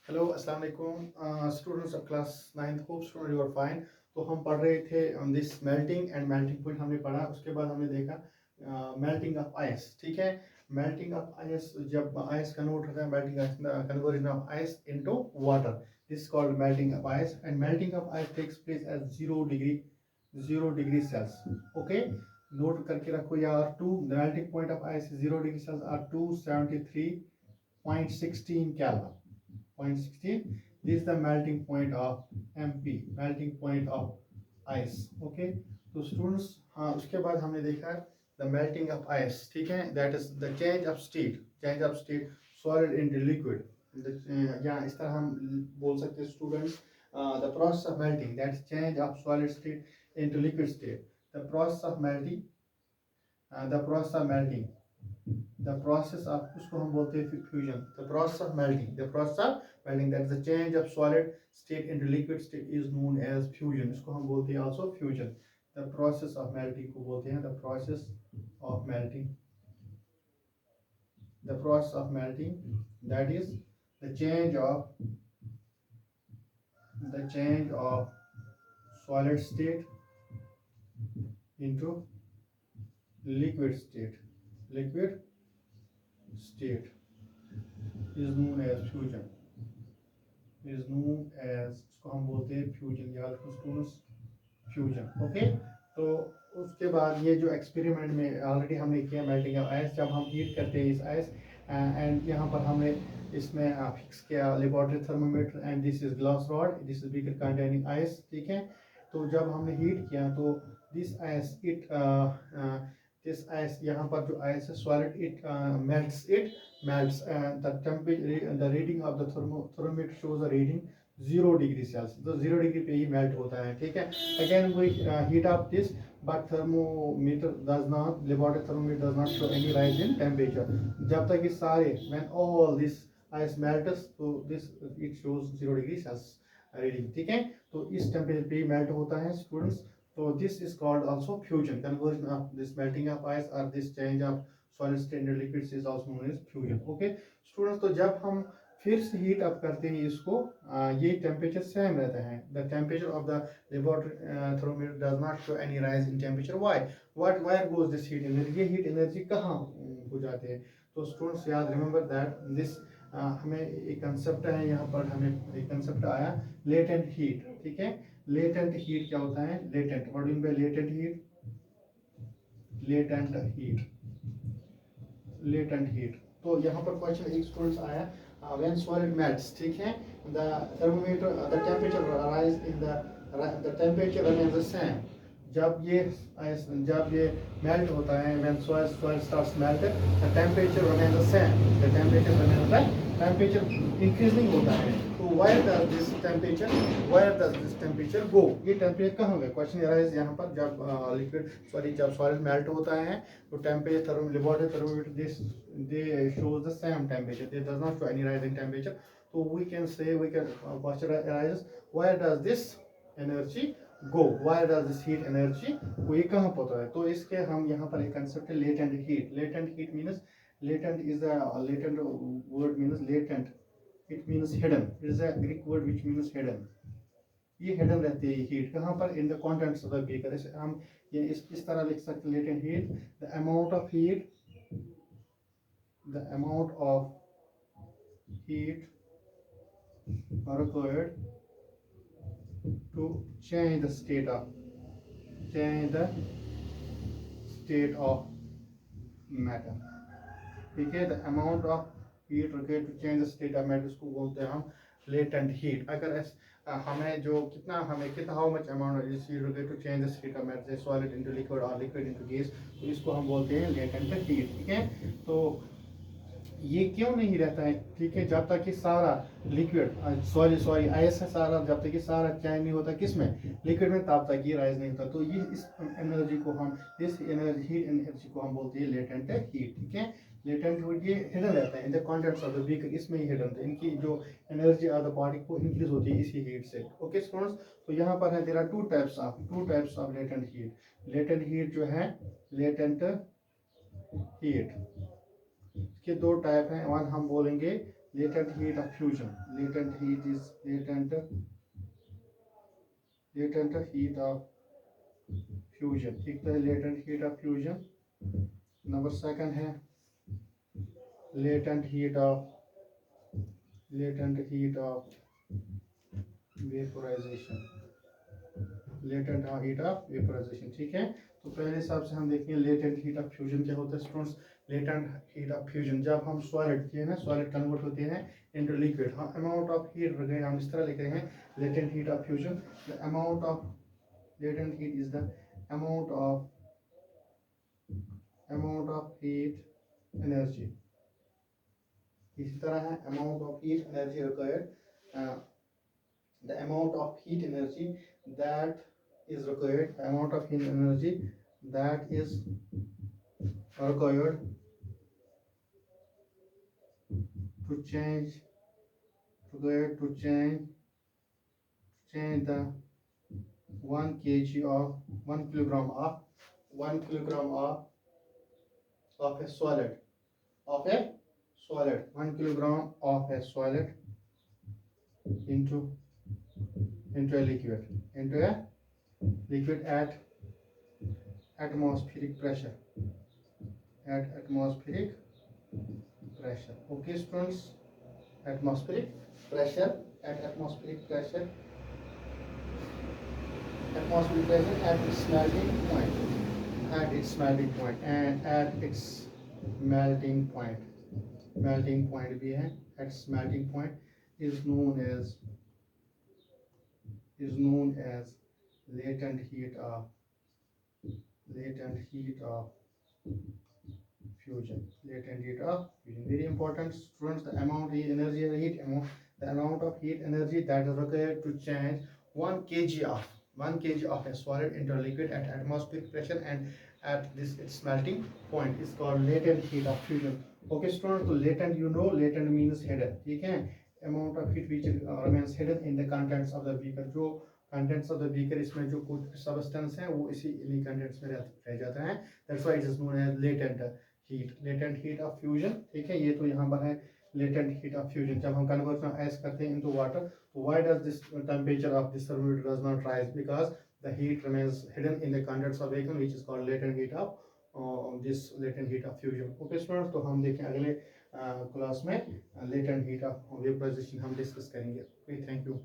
Hello अस्सलाम वालेकुम students of class 9th hope student you are fine. तो हम पढ़ रहे थे this melting and melting point हमने पढ़ा। उसके बाद हमने देखा मेल्टिंग ऑफ आइस। ठीक है, मेल्टिंग ऑफ आइस जब आइस कन्वर्ट होता है, melting conversion of ice into water, this called melting of ice and melting of ice takes place at 0 degree Celsius. Okay, note करके रखो यार। The melting point of ice 0 degree Celsius are 273.16 Kelvin. 0.16, this is the melting point of MP, melting point of ice. Okay, तो students, हाँ, उसके बाद हमने देखा the melting of ice. ठीक है, that is the change of state solid into liquid. या इस तरह हम बोल सकते हैं students, the process of melting, that is change of solid state into liquid state. The process of melting, the process of melting, the process of, उसको हम बोलते हैं fusion. the process of melting, that is the change of solid state into liquid state is known as fusion, इसको हम बोलते हैं also fusion। the process of melting को बोलते हैं the process of melting, that is the change of solid state into liquid state is known as fusion, इसको हम बोलते हैं फ्यूजन। याद रखो स्टूडेंट्स, फ्यूजन। ओके, तो उसके बाद ये जो एक्सपेरिमेंट में ऑलरेडी हमने किया मेल्टिंग ऑफ आइस, जब हम हीट करते हैं इस आइस एंड यहाँ पर हमने इसमें फिक्स किया laboratory thermometer and this is glass rod, this is beaker containing ice. ठीक है, तो जब हमने हीट किया तो दिस आइस यहाँ पर जो आइस है solid, it melts, and the temperature, the reading of the thermometer shows the reading 0 degree Celsius, तो 0 डिग्री पे ही मेल्ट होता है। ठीक है, again we heat up this, but laboratory thermometer does not show any rise in temperature। जब तक ये सारे, when all this ice melts, तो this it shows 0 degree Celsius reading. ठीक है, तो इस टेम्परेचर पे ही मेल्ट होता है स्टूडेंट्स। तो this is called also fusion, conversion of this melting of ice और this change of solid state into liquid is also known as fusion. Okay students, तो जब हम फिर से हीट अप करते हैं इसको, ये टेम्परेचर सेम रहता है। The temperature of the laboratory thermometer does not show any rise in temperature. Where goes this heat energy, ये हीट एनर्जी कहाँ हो जाते हैं? तो स्टूडेंट्स याद रिमेंबर दैट दिस, हमें एक कंसेप्ट है, यहाँ पर हमें एक कंसेप्ट आया लेटेंट हीट। ठीक है, लेटेंट हीट क्या होता है? Latent, what do you mean by latent heat? Latent heat. तो यहाँ पर क्वेश्चन एक स्टूडेंट्स आया, व्हेन सॉलिड मेल्ट्स, ठीक है, the thermometer, the temperature rise in the temperature remains the same. जब ये मेल्ट होता है, when soil starts melt, the temperature remains the same, temperature increase नहीं होता है। तो वेयर डज दिस टेम्परेचर गो, ये टेम्परेचर कहाँ गया? क्वेश्चन राइज यहाँ पर, जब सॉलिड मेल्ट होता है तो temperature, laboratory thermometer they shows the same temperature, they does not show any rise in temperature। so we can question arises, where does this energy go, where does this heat energy go, ये कहाँ पता है? तो इसके हम यहाँ पर एक कंसेप्ट है latent heat. latent is a latent word means latent, it means hidden, it is a Greek word which means hidden। ये हिडन रहती है हीट कहाँ पर? In the contents of the beaker. हम ये इस तरह लिख सकते हैं, latent heat, the amount of heat required to change the state of matter। ठीक है, the amount of heat required to change the state of matter, इसको बोलते हैं हम लेटेंट हीट। अगर हमें how much amount is required to change the state of matter, solid into liquid और liquid into gas, तो इसको हम बोलते हैं लेटेंट हीट। ठीक है, तो ये क्यों नहीं रहता है? ठीक है, जब तक कि सारा लिक्विड सॉरी आइस है सारा, जब तक कि सारा चेंज नहीं होता किसमें? लिक्विड में, तब तक ये राइज नहीं होता। तो ये इस एनर्जी को हम, इस हीट एनर्जी को हम बोलते हैं लेटेंट हीट। ठीक है, लेटेंट हीट ये हिडन रहता है इन the contents of the beaker, इसमें ही हिडन, इनकी जो एनर्जी ऑफ द बॉडी को इंक्रीज होती है इसी हीट से। ओके स्टूडेंट्स, तो यहाँ पर है there are two types of latent heat. Latent heat जो है, लेटेंट हीट के दो टाइप हैं। वन हम बोलेंगे latent heat of fusion. Latent heat is latent heat of fusion. ठीक तो है latent heat of fusion. Number second है latent heat of vaporization. Latent heat of vaporisation. ठीक है, तो पहले हिसाब से हम देखेंगे लेटेंट हीट ऑफ फ्यूजन क्या होता है students. Latent heat of fusion जब हम सॉलिड किए ना, सॉलिड कन्वर्ट होते हैं इनटू लिक्विड. हाँ, अमाउंट ऑफ हीट हम इस तरह लिख रहे हैं latent heat of fusion. The amount of latent heat is the amount of heat energy. इसी तरह है amount of heat energy required. The amount of heat energy that is required, amount of heat energy that is required to change the 1 kg of 1 kilogram of a solid 1 kilogram of a solid into a liquid at atmospheric pressure. Okay students, atmospheric pressure at its melting point. And at its melting point भी है. At its melting point is known as latent heat of fusion. Very important students. The amount of energy that is required to change 1 kg of a solid into a liquid at atmospheric pressure and at its melting point is called latent heat of fusion. Okay students, so latent, latent means hidden. ठीक है, amount of heat which remains hidden in the contents of the beaker. जो contents of the beaker, इसमें जो कुछ substance है वो इन्हीं contents में रह जाता है. That's why it is known as latent heat of fusion. ठीक है, ये तो यहाँ पर है latent heat of fusion. जब हम conversion ice करते हैं into water, why does this temperature of this thermometer does not rise? Because the heat remains hidden in the contents of vehicle, which is called latent heat of fusion. Okay students, तो हम देखें अगले class में latent heat of vaporization हम discuss करेंगे. Okay, thank you.